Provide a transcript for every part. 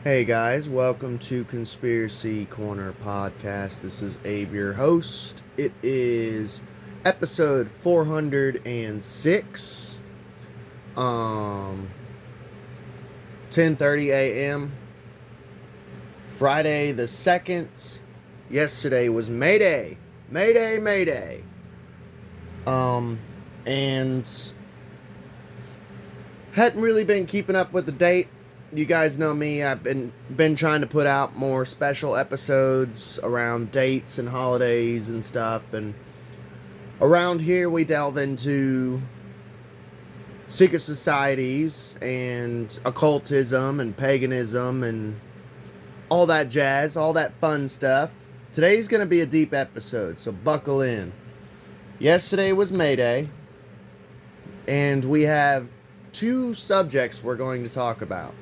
Hey guys, welcome to Conspiracy Corner Podcast. This is Abe, your host. It is episode 406. 10:30 a.m. Friday the 2nd. Yesterday was MayDay. MayDay. And hadn't really been keeping up with the date. You guys know me. I've been trying to put out more special episodes around dates and holidays and stuff. And around here, we delve into secret societies and occultism and paganism and all that jazz, all that fun stuff. Today's going to be a deep episode, so buckle in. Yesterday was MayDay, and we have two subjects we're going to talk about.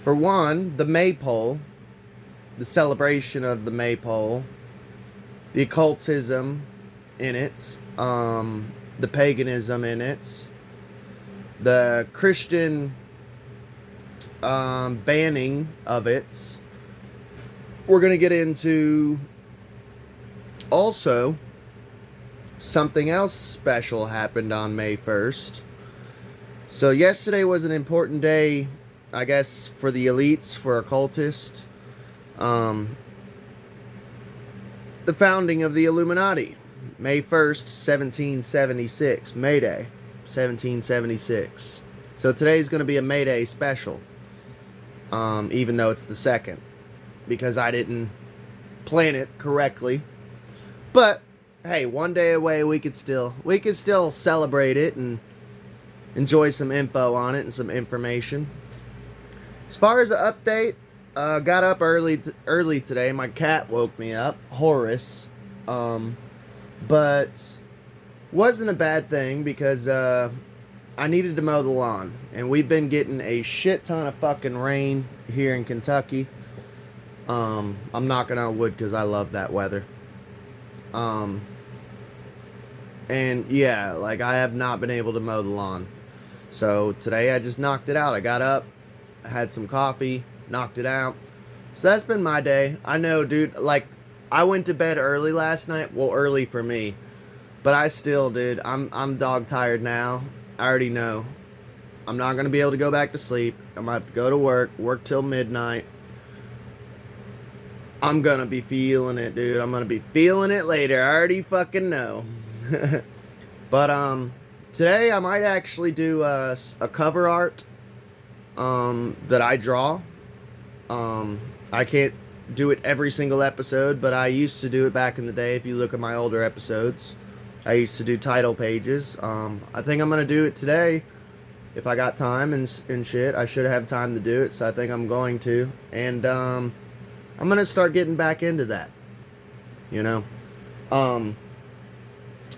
For one, the Maypole, the celebration of the Maypole, the occultism in it, the paganism in it, the Christian banning of it. We're going to get into also something else special happened on May 1st. So yesterday was an important day, I guess, for the elites, for occultists. The founding of the Illuminati. May 1st, 1776. MayDay, 1776. So today's going to be a MayDay special. Even though it's the 2nd. Because I didn't plan it correctly. But, hey, one day away, we could still celebrate it and enjoy some info on it and some information. As far as the update, got up early today. My cat woke me up, Horace, but wasn't a bad thing because I needed to mow the lawn, and we've been getting a shit ton of fucking rain here in Kentucky. I'm knocking on wood because I love that weather. And yeah, like I have not been able to mow the lawn, so today I just knocked it out. I got up, had some coffee, knocked it out. So that's been my day. I know, dude, like, I went to bed early last night. Well, early for me. But I still, dude, I'm dog tired now. I already know. I'm not going to be able to go back to sleep. I'm going to have to go to work till midnight. I'm going to be feeling it, dude. I'm going to be feeling it later. I already fucking know. But, today I might actually do a cover art that I draw. I can't do it every single episode, but I used to do it back in the day. If you look at my older episodes, I used to do title pages. I think I'm going to do it today. If I got time and shit, I should have time to do it, so I think I'm going to. And, I'm going to start getting back into that, you know.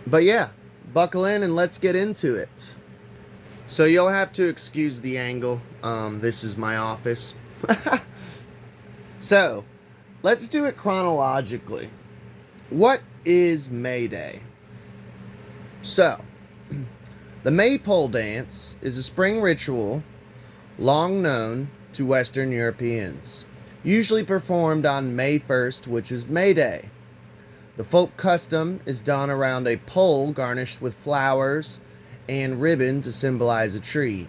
But yeah, buckle in and let's get into it. So you'll have to excuse the angle. This is my office. So, let's do it chronologically. What is MayDay? So, the Maypole dance is a spring ritual long known to Western Europeans, usually performed on May 1st, which is MayDay. The folk custom is done around a pole garnished with flowers and ribbon to symbolize a tree.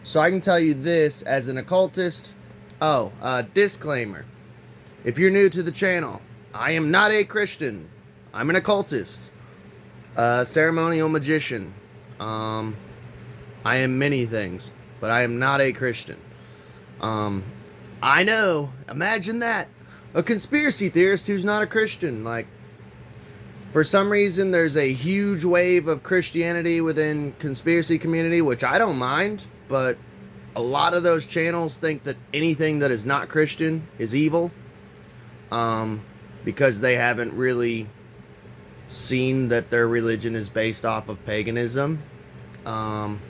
So I can tell you this as an occultist. Disclaimer. If you're new to the channel, I am not a Christian. I'm an occultist. Ceremonial magician. I am many things, but I am not a Christian. I know. Imagine that. A conspiracy theorist who's not a Christian. Like, for some reason, there's a huge wave of Christianity within conspiracy community, which I don't mind, but a lot of those channels think that anything that is not Christian is evil, because they haven't really seen that their religion is based off of paganism. That's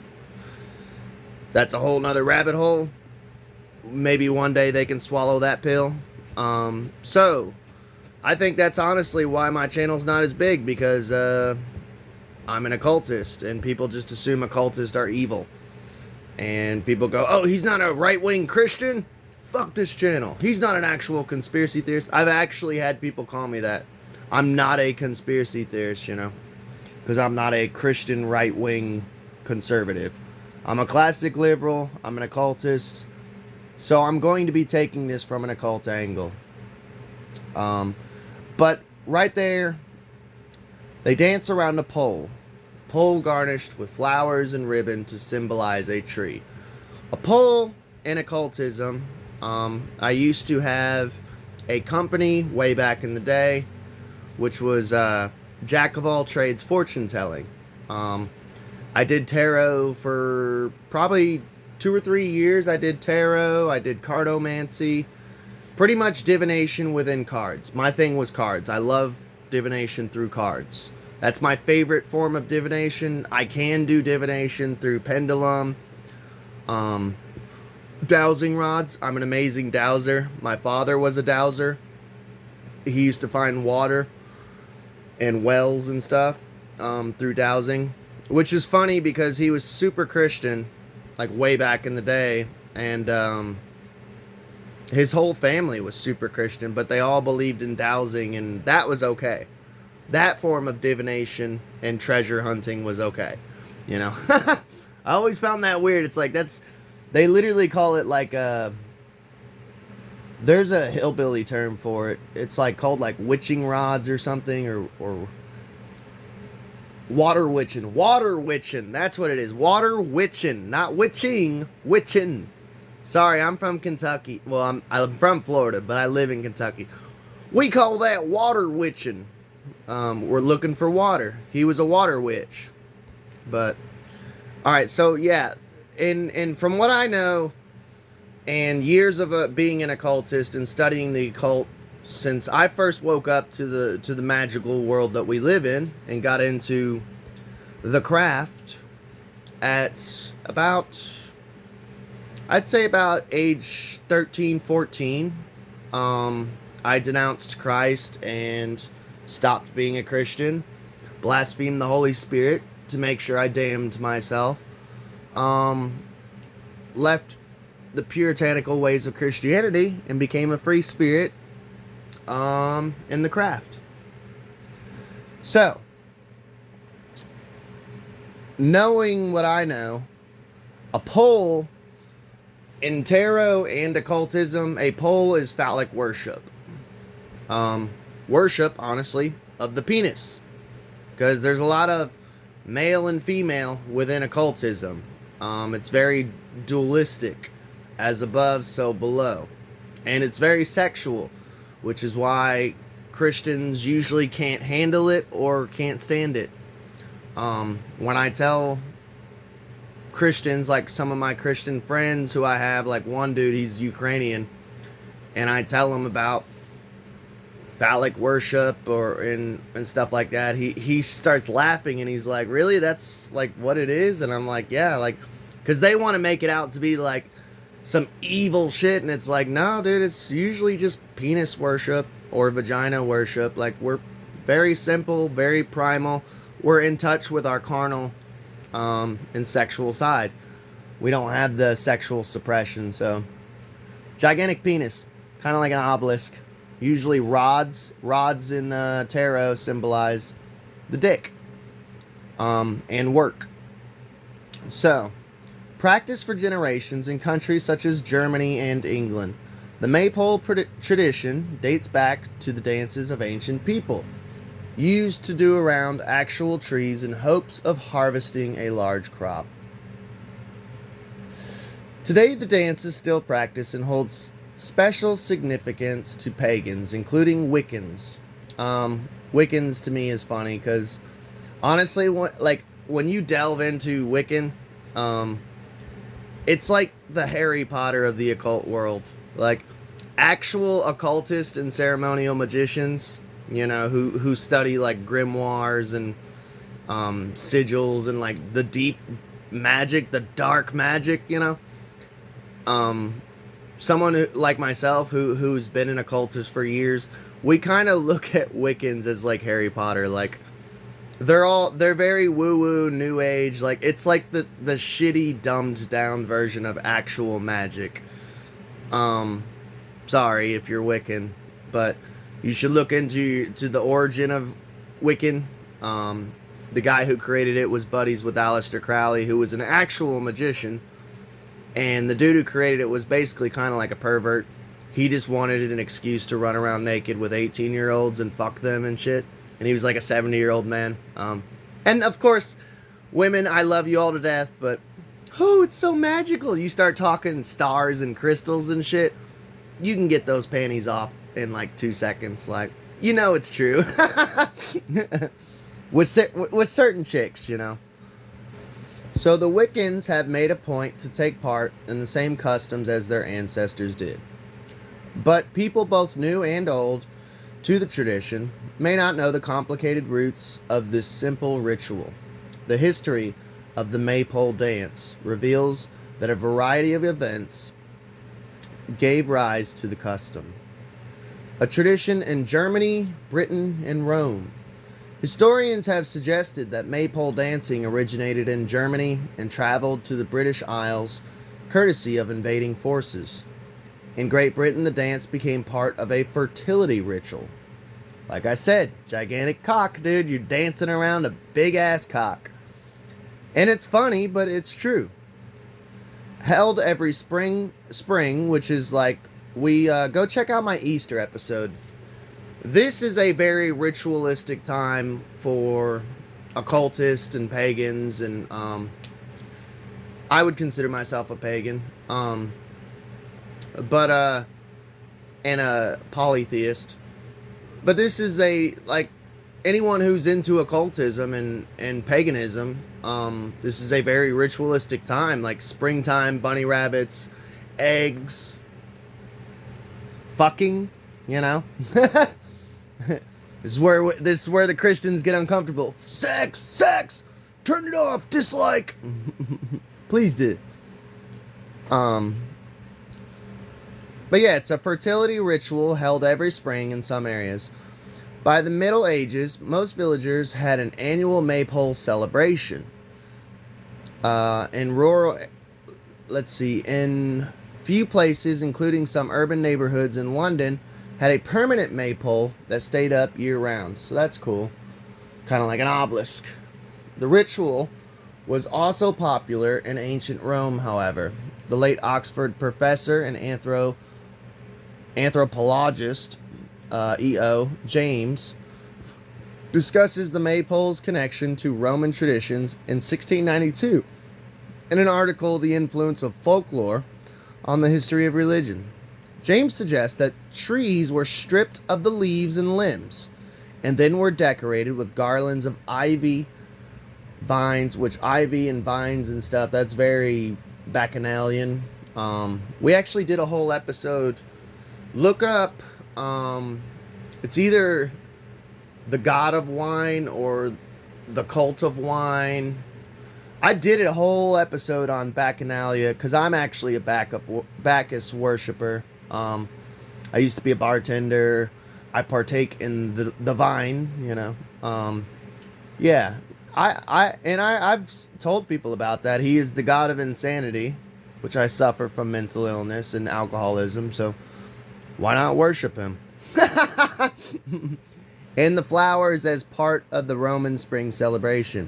a whole nother rabbit hole. Maybe one day they can swallow that pill. So I think that's honestly why my channel's not as big, because I'm an occultist, and people just assume occultists are evil. And people go, oh, he's not a right-wing Christian? fuck this channel. He's not an actual conspiracy theorist. I've actually had people call me that. I'm not a conspiracy theorist, you know, because I'm not a Christian right-wing conservative. I'm a classic liberal. I'm an occultist. So I'm going to be taking this from an occult angle. But right there, they dance around a pole garnished with flowers and ribbon to symbolize a tree. A pole in occultism, I used to have a company way back in the day, which was Jack of all trades fortune telling. I did tarot for probably 2 or 3 years. I did tarot, I did cartomancy, pretty much divination within cards. My thing was cards. I love divination through cards. That's my favorite form of divination. I can do divination through pendulum, dowsing rods. I'm an amazing dowser. My father was a dowser. He used to find water and wells and stuff through dowsing, which is funny because he was super Christian, like way back in the day, and his whole family was super Christian, but they all believed in dowsing, and that was okay. That form of divination and treasure hunting was okay, you know. I always found that weird. It's like, they literally call it like there's a hillbilly term for it. It's like called like witching rods or something, or water witching. Water witching. That's what it is. Water witching, not witching. Witching. Sorry, I'm from Kentucky. Well, I'm from Florida, but I live in Kentucky. We call that water witching. We're looking for water. He was a water witch. But all right, so yeah, and from what I know, and years of being an occultist and studying the occult since I first woke up to the magical world that we live in and got into the craft at about, I'd say about age 13, 14, I denounced Christ and stopped being a Christian, blasphemed the Holy Spirit to make sure I damned myself, left the puritanical ways of Christianity and became a free spirit in the craft. So, knowing what I know, a pole in tarot and occultism, a pole is phallic worship. Worship, honestly, of the penis. Because there's a lot of male and female within occultism. It's very dualistic. As above, so below. And it's very sexual, which is why Christians usually can't handle it or can't stand it. When I tell Christians, like some of my Christian friends who I have, like one dude, he's Ukrainian, and I tell him about phallic worship and stuff like that, he starts laughing and he's like, really? That's like what it is? And I'm like, yeah, like, because they want to make it out to be like some evil shit, and it's like, no, dude, it's usually just penis worship or vagina worship. Like, we're very simple, very primal. We're in touch with our carnal and sexual side. We don't have the sexual suppression. So gigantic penis, kind of like an obelisk. Usually rods in tarot symbolize the dick and work. So practiced for generations in countries such as Germany and England, the maypole tradition dates back to the dances of ancient people, used to do around actual trees in hopes of harvesting a large crop. Today, the dance is still practiced and holds special significance to pagans, including Wiccans. Wiccans to me is funny because, honestly, when you delve into Wiccan, it's like the Harry Potter of the occult world. Like, actual occultists and ceremonial magicians, you know, who study, like, grimoires and sigils and, like, the deep magic, the dark magic, you know. Someone like myself who's been an occultist for years, we kind of look at Wiccans as, like, Harry Potter. Like, they're very woo-woo, new age. Like, it's like the shitty, dumbed down version of actual magic. Sorry if you're Wiccan, but you should look into the origin of Wiccan. The guy who created it was buddies with Aleister Crowley, who was an actual magician. And the dude who created it was basically kind of like a pervert. He just wanted an excuse to run around naked with 18-year-olds and fuck them and shit. And he was like a 70-year-old man. And of course, women, I love you all to death, but oh, it's so magical. You start talking stars and crystals and shit, you can get those panties off in like 2 seconds. Like, you know it's true. with certain chicks, you know. So the Wiccans have made a point to take part in the same customs as their ancestors did. But people both new and old to the tradition may not know the complicated roots of this simple ritual. The history of the Maypole dance reveals that a variety of events gave rise to the custom. A tradition in Germany, Britain, and Rome. Historians have suggested that Maypole dancing originated in Germany and traveled to the British Isles courtesy of invading forces. In Great Britain, the dance became part of a fertility ritual. Like I said, gigantic cock, dude. You're dancing around a big-ass cock. And it's funny, but it's true. Held every spring, which is like, go check out my Easter episode. This is a very ritualistic time for occultists and pagans, and I would consider myself a pagan, and a polytheist. But this is anyone who's into occultism and paganism. This is a very ritualistic time, like springtime, bunny rabbits, eggs, fucking, you know. This is where the Christians get uncomfortable. Sex, turn it off, dislike. Please do. But yeah, it's a fertility ritual held every spring in some areas. By the Middle Ages, most villagers had an annual Maypole celebration. In few places, including some urban neighborhoods in London, had a permanent Maypole that stayed up year-round. So that's cool. Kind of like an obelisk. The ritual was also popular in ancient Rome, however. The late Oxford professor and anthropologist E.O. James discusses the Maypole's connection to Roman traditions in 1692 in an article, The Influence of Folklore on the History of Religion. James suggests that trees were stripped of the leaves and limbs, and then were decorated with garlands of ivy, vines, which ivy and vines and stuff, that's very bacchanalian. We actually did a whole episode. Look up, it's either the God of Wine or the Cult of Wine. I did a whole episode on Bacchanalia because I'm actually a Bacchus worshiper. I used to be a bartender. I partake in the vine, you know. Yeah, I've told people about that. He is the god of insanity, which I suffer from mental illness and alcoholism. So why not worship him? And the flowers as part of the Roman spring celebration.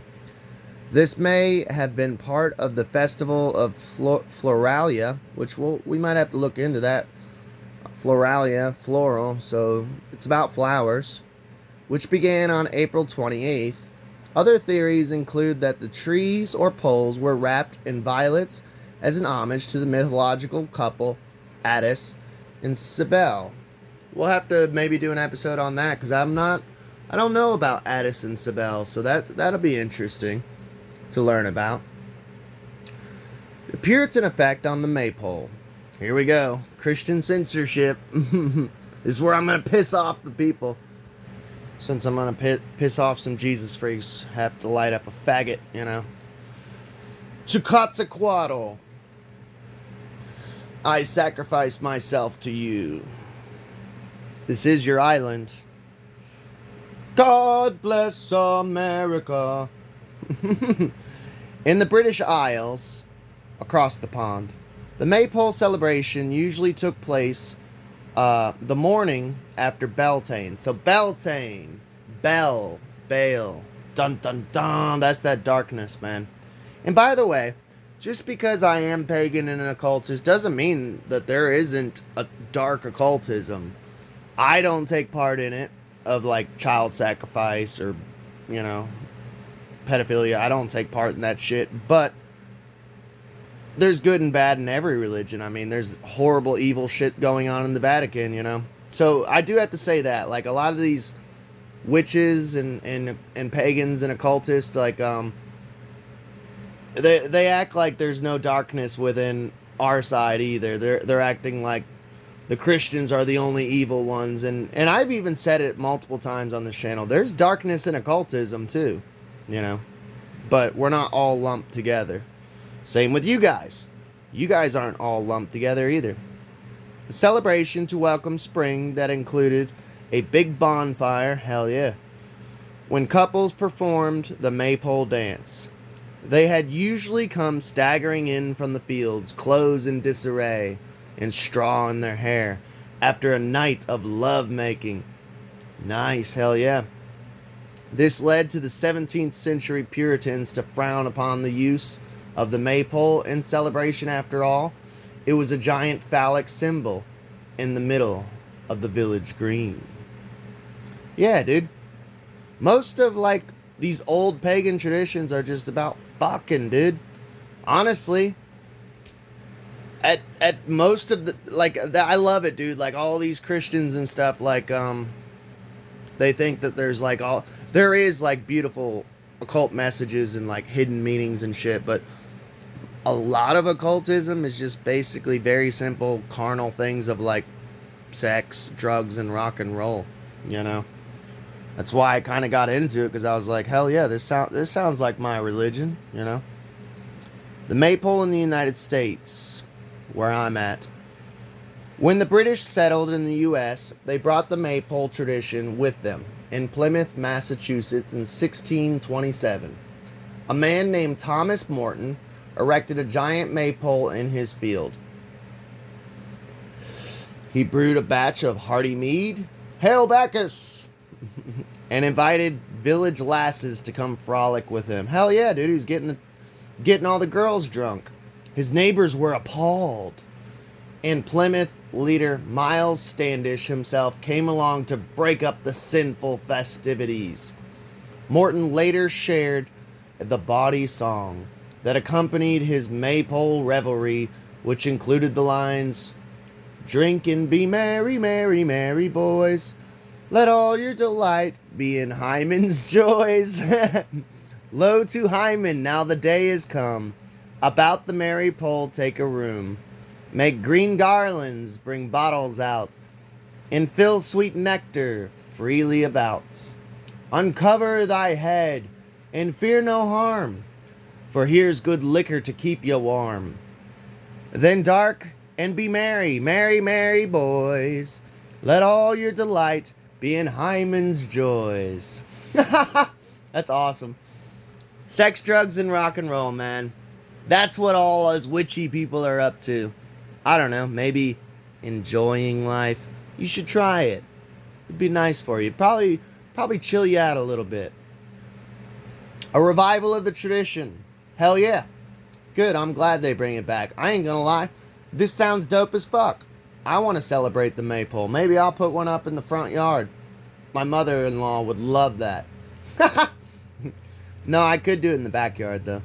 This may have been part of the festival of Floralia, which we might have to look into that. Floralia, floral, so it's about flowers, which began on April 28th. Other theories include that the trees or poles were wrapped in violets as an homage to the mythological couple Attis and Cybele. We'll have to maybe do an episode on that because I don't know about Attis and Cybele, so that'll be interesting to learn about. The Puritan effect on the Maypole. Here we go. Christian censorship. This is where I'm going to piss off the people. Since I'm going to piss off some Jesus freaks, have to light up a faggot, you know. Tucatzacuatl. I sacrifice myself to you. This is your island. God bless America. In the British Isles, across the pond, The Maypole celebration usually took place the morning after Beltane. So Beltane, Bel, Baal, dun dun dun. That's that darkness, man. And by the way, just because I am pagan and an occultist doesn't mean that there isn't a dark occultism. I don't take part in it, of like child sacrifice or, pedophilia. I don't take part in that shit. But there's good and bad in every religion. I mean, there's horrible, evil shit going on in the Vatican, So I do have to say that. Like, a lot of these witches and pagans and occultists, like, they act like there's no darkness within our side either. They're acting like the Christians are the only evil ones. And I've even said it multiple times on this channel. There's darkness in occultism too, But we're not all lumped together. Same with you guys. You guys aren't all lumped together either. A celebration to welcome spring that included a big bonfire, hell yeah, when couples performed the Maypole dance. They had usually come staggering in from the fields, clothes in disarray, and straw in their hair, after a night of love-making. Nice, hell yeah. This led to the 17th century Puritans to frown upon the use of the maypole in celebration. After all, it was a giant phallic symbol in the middle of the village green. Yeah, dude. Most of, like, these old pagan traditions are just about fucking, dude. Honestly, at most of the, like, I love it, dude. Like, all these Christians and stuff, like, they think that there is, like, beautiful occult messages and, like, hidden meanings and shit, but a lot of occultism is just basically very simple carnal things of, like, sex, drugs, and rock and roll, That's why I kind of got into it, because I was like, hell yeah, this sounds like my religion, The Maypole in the United States, where I'm at. When the British settled in the U.S., they brought the Maypole tradition with them. In Plymouth, Massachusetts in 1627, a man named Thomas Morton erected a giant maypole in his field. He brewed a batch of hearty mead, Hail Bacchus, and invited village lasses to come frolic with him. Hell yeah, dude, he's getting all the girls drunk. His neighbors were appalled. And Plymouth leader Miles Standish himself came along to break up the sinful festivities. Morton later shared the bawdy song that accompanied his maypole revelry, which included the lines, "Drink and be merry, merry, merry boys. Let all your delight be in Hymen's joys. Lo to Hymen, now the day is come. About the merry pole take a room. Make green garlands, bring bottles out, and fill sweet nectar freely about. Uncover thy head, and fear no harm, for here's good liquor to keep you warm. Then dark and be merry, merry, merry boys. Let all your delight be in Hymen's joys." That's awesome. Sex, drugs, and rock and roll, man. That's what all us witchy people are up to. I don't know, maybe enjoying life. You should try it. It'd be nice for you. Probably chill you out a little bit. A revival of the tradition. Hell yeah. Good, I'm glad they bring it back. I ain't gonna lie. This sounds dope as fuck. I want to celebrate the maypole. Maybe I'll put one up in the front yard. My mother-in-law would love that. No, I could do it in the backyard, though.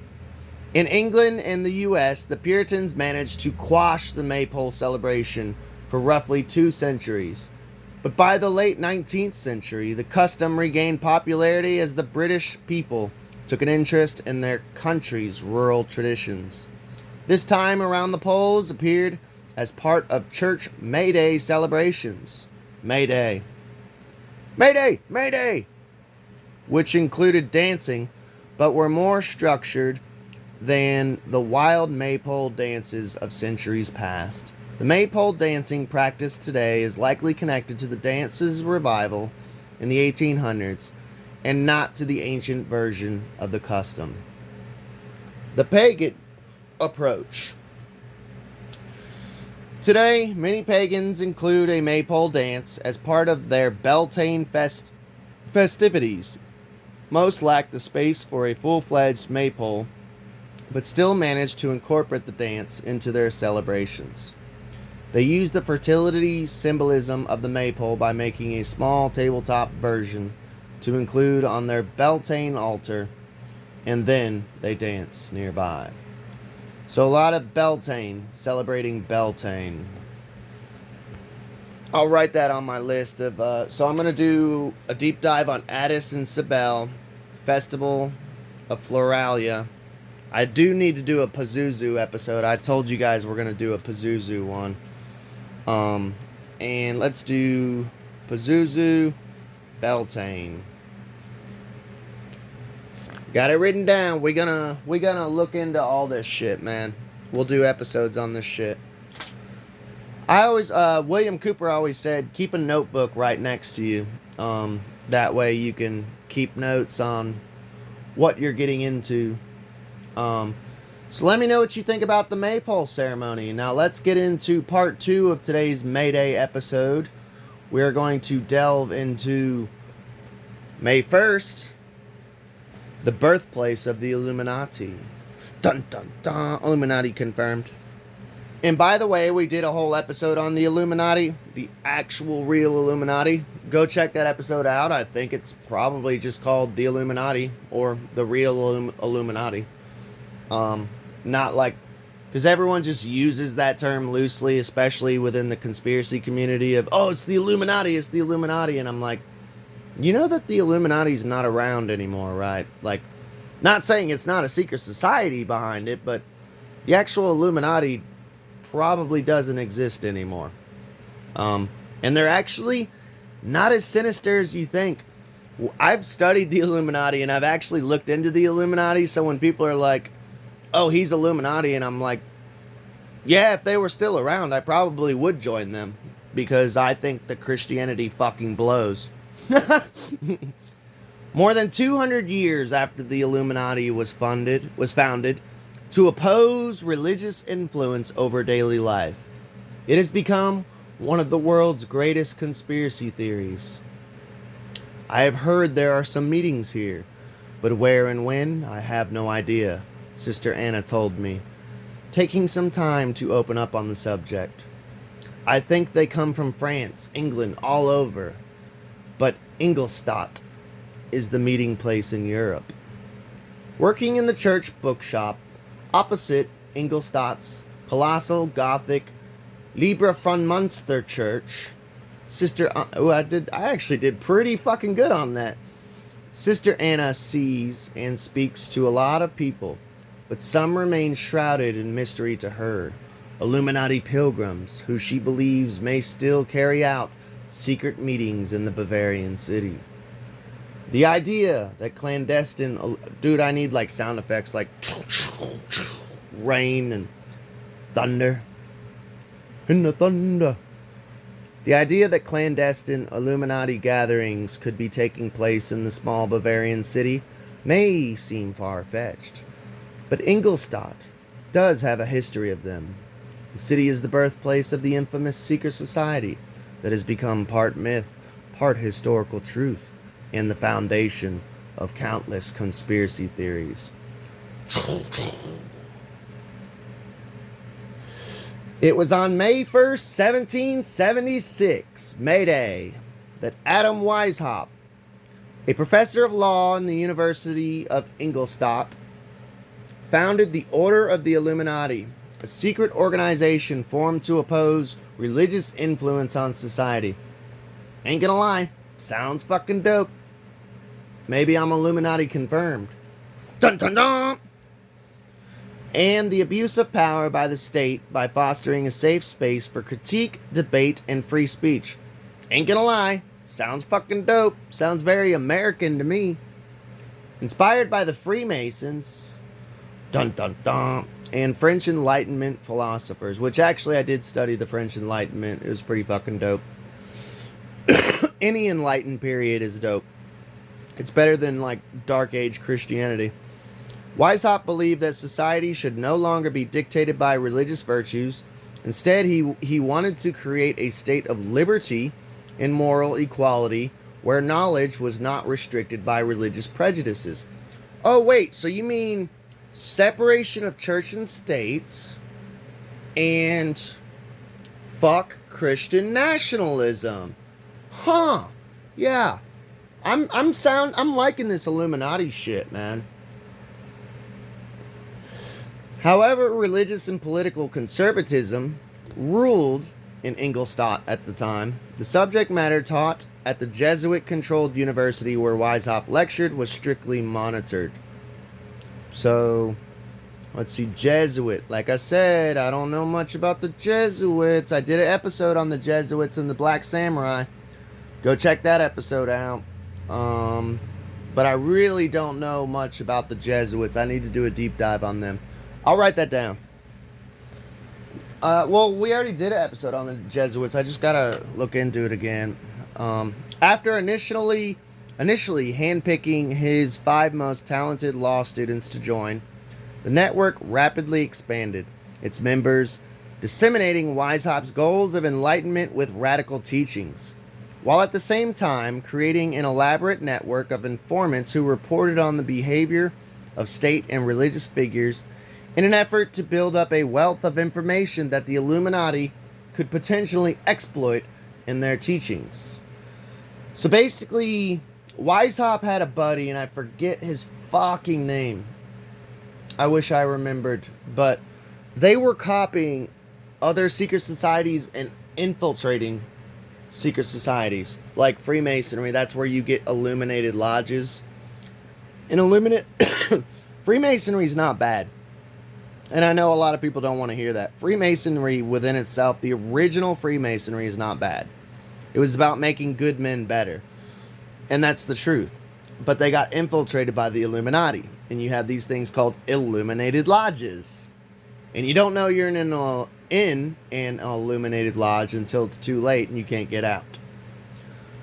In England and the U.S., the Puritans managed to quash the maypole celebration for roughly 2 centuries. But by the late 19th century, the custom regained popularity as the British people took an interest in their country's rural traditions. This time around, the poles appeared as part of church MayDay celebrations. MayDay. MayDay! MayDay! Which included dancing, but were more structured than the wild maypole dances of centuries past. The maypole dancing practiced today is likely connected to the dance's revival in the 1800s and not to the ancient version of the custom. The pagan approach. Today, many pagans include a maypole dance as part of their Beltane festivities. Most lack the space for a full-fledged maypole, but still manage to incorporate the dance into their celebrations. They use the fertility symbolism of the maypole by making a small tabletop version to include on their Beltane altar, and then they dance nearby. So a lot of Beltane, celebrating Beltane. I'll write that on my list of, so I'm going to do a deep dive on Addis and Cybele, Festival of Floralia. I do need to do a Pazuzu episode. I told you guys we're going to do a Pazuzu one. And let's do Pazuzu, Beltane. Got it written down. We're gonna look into all this shit, man. We'll do episodes on this shit. I always, William Cooper always said, keep a notebook right next to you. That way you can keep notes on what you're getting into. So let me know what you think about the maypole ceremony. Now let's get into part 2 of today's MayDay episode. We're going to delve into May 1st, the birthplace of the Illuminati. Dun dun dun. Illuminati confirmed. And by the way, we did a whole episode on the Illuminati, the actual real Illuminati. Go check that episode out. I think it's probably just called the Illuminati or the real Illuminati. Not like, because everyone just uses that term loosely, especially within the conspiracy community of, oh, it's the Illuminati, it's the Illuminati. And I'm like, you know that the Illuminati's not around anymore, right? Like, not saying it's not a secret society behind it, but the actual Illuminati probably doesn't exist anymore. And they're actually not as sinister as you think. I've studied the Illuminati and I've actually looked into the Illuminati, so when people are like, oh, he's Illuminati, and I'm like, yeah, if they were still around, I probably would join them, because I think that Christianity fucking blows. More than 200 years after the Illuminati was founded to oppose religious influence over daily life, it has become one of the world's greatest conspiracy theories. I have heard there are some meetings here, but where and when, I have no idea, Sister Anna told me, taking some time to open up on the subject. I think they come from France, England, all over, but Ingolstadt is the meeting place in Europe. Working in the church bookshop opposite Ingolstadt's colossal Gothic Libre von Munster church, I actually did pretty fucking good on that. Sister Anna sees and speaks to a lot of people, but some remain shrouded in mystery to her. Illuminati pilgrims who she believes may still carry out secret meetings in the Bavarian city. The idea that clandestine... Dude, I need like sound effects like rain and thunder. In the thunder. The idea that clandestine Illuminati gatherings could be taking place in the small Bavarian city may seem far-fetched, but Ingolstadt does have a history of them. The city is the birthplace of the infamous secret society that has become part myth, part historical truth, and the foundation of countless conspiracy theories. It was on May 1st, 1776, MayDay, that Adam Weishaupt, a professor of law in the University of Ingolstadt, founded the Order of the Illuminati, a secret organization formed to oppose religious influence on society. Ain't gonna lie, sounds fucking dope. Maybe I'm Illuminati confirmed. Dun dun dun! And the abuse of power by the state by fostering a safe space for critique, debate, and free speech. Ain't gonna lie, sounds fucking dope. Sounds very American to me. Inspired by the Freemasons, dun dun dun, and French Enlightenment philosophers, which actually I did study the French Enlightenment. It was pretty fucking dope. Any enlightened period is dope. It's better than like Dark Age Christianity. Weishaupt believed that society should no longer be dictated by religious virtues. Instead, he wanted to create a state of liberty and moral equality where knowledge was not restricted by religious prejudices. Oh, wait, so you mean separation of church and state and fuck Christian nationalism? Huh. Yeah. I'm liking this Illuminati shit, man. However, religious and political conservatism ruled in Ingolstadt at the time. The subject matter taught at the Jesuit-controlled university where Weishaupt lectured was strictly monitored. So, let's see, Jesuit. Like I said, I don't know much about the Jesuits. I did an episode on the Jesuits and the Black Samurai. Go check that episode out. But I really don't know much about the Jesuits. I need to do a deep dive on them. I'll write that down. Well, we already did an episode on the Jesuits. I just gotta look into it again. After initially handpicking his 5 most talented law students to join, the network rapidly expanded, its members disseminating Weishaupt's goals of enlightenment with radical teachings, while at the same time creating an elaborate network of informants who reported on the behavior of state and religious figures in an effort to build up a wealth of information that the Illuminati could potentially exploit in their teachings. So basically, Weishaupt had a buddy, and I forget his fucking name. I wish I remembered, but they were copying other secret societies and infiltrating secret societies, like Freemasonry. That's where you get illuminated lodges. And Freemasonry is not bad. And I know a lot of people don't want to hear that. Freemasonry within itself, the original Freemasonry is not bad. It was about making good men better. And that's the truth. But they got infiltrated by the Illuminati. And you have these things called illuminated lodges. And you don't know you're in an illuminated lodge until it's too late and you can't get out.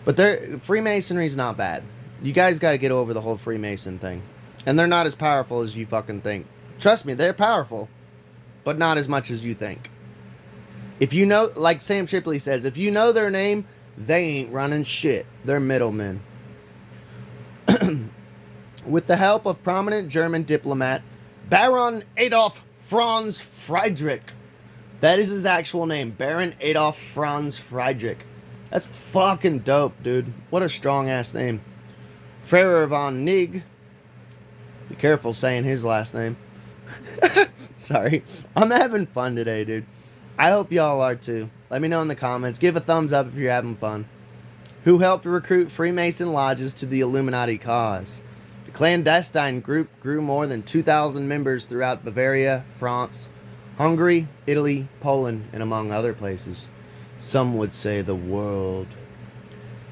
But Freemasonry is not bad. You guys got to get over the whole Freemason thing. And they're not as powerful as you fucking think. Trust me, they're powerful, but not as much as you think. If you know, like Sam Shipley says, if you know their name, they ain't running shit. They're middlemen. With the help of prominent German diplomat Baron Adolf Franz Friedrich. That is his actual name, Baron Adolf Franz Friedrich. That's fucking dope, dude. What a strong ass name. Ferrer von Nigg. Be careful saying his last name. Sorry. I'm having fun today, dude. I hope y'all are too. Let me know in the comments. Give a thumbs up if you're having fun. Who helped recruit Freemason lodges to the Illuminati cause. The clandestine group grew more than 2,000 members throughout Bavaria, France, Hungary, Italy, Poland, and among other places. Some would say the world.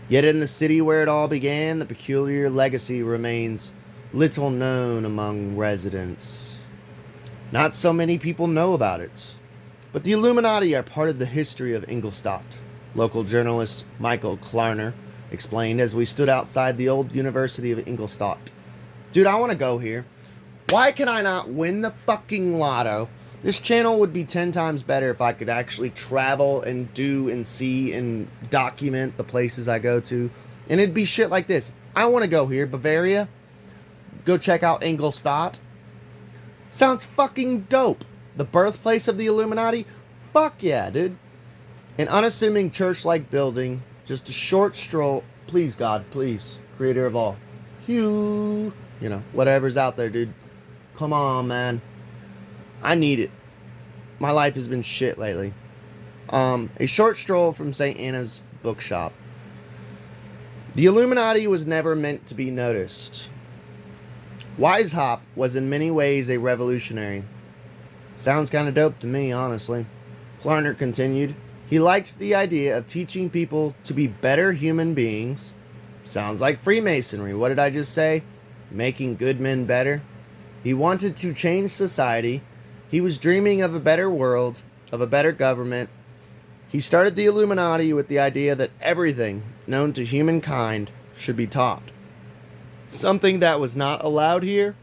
Yet in the city where it all began, the peculiar legacy remains little known among residents. Not so many people know about it, but the Illuminati are part of the history of Ingolstadt. Local journalist Michael Klarner explained as we stood outside the old University of Ingolstadt. Dude, I want to go here. Why can I not win the fucking lotto? This channel would be 10 times better if I could actually travel and do and see and document the places I go to. And it'd be shit like this. I want to go here, Bavaria. Go check out Ingolstadt. Sounds fucking dope. The birthplace of the Illuminati? Fuck yeah, dude. An unassuming church-like building. Just a short stroll. Please, God, please. Creator of all. Hugh. You know, whatever's out there, dude. Come on, man. I need it. My life has been shit lately. A short stroll from St. Anna's bookshop. The Illuminati was never meant to be noticed. Weishaupt was in many ways a revolutionary. Sounds kind of dope to me, honestly. Klarner continued. He liked the idea of teaching people to be better human beings. Sounds like Freemasonry. What did I just say? Making good men better. He wanted to change society. He was dreaming of a better world, of a better government. He started the Illuminati with the idea that everything known to humankind should be taught. Something that was not allowed here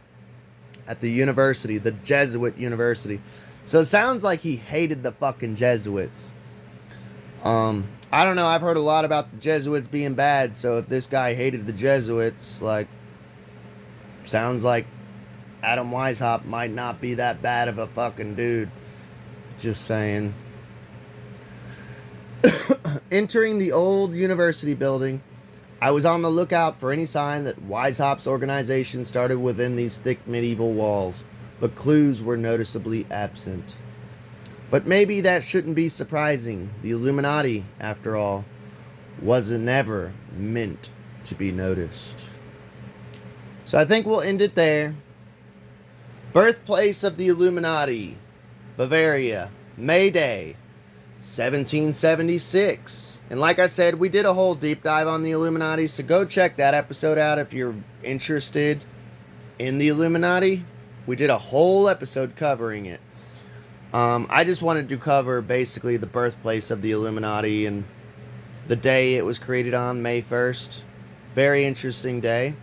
at the university, the Jesuit university. So it sounds like he hated the fucking Jesuits. I don't know. I've heard a lot about the Jesuits being bad. So if this guy hated the Jesuits, like, sounds like Adam Weishaupt might not be that bad of a fucking dude. Just saying. Entering the old university building, I was on the lookout for any sign that Weishaupt's organization started within these thick medieval walls, but clues were noticeably absent. But maybe that shouldn't be surprising. The Illuminati, after all, wasn't ever meant to be noticed. So I think we'll end it there. Birthplace of the Illuminati, Bavaria, MayDay, 1776. And like I said, we did a whole deep dive on the Illuminati, so go check that episode out if you're interested in the Illuminati. We did a whole episode covering it. I just wanted to cover basically the birthplace of the Illuminati and the day it was created on, May 1st. Very interesting day.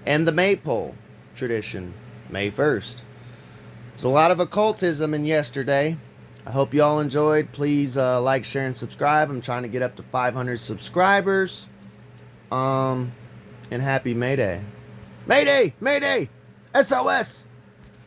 And the Maypole tradition, May 1st. There's a lot of occultism in yesterday. I hope you all enjoyed. Please like, share, and subscribe. I'm trying to get up to 500 subscribers. And happy May Day. Mayday! Mayday! SOS!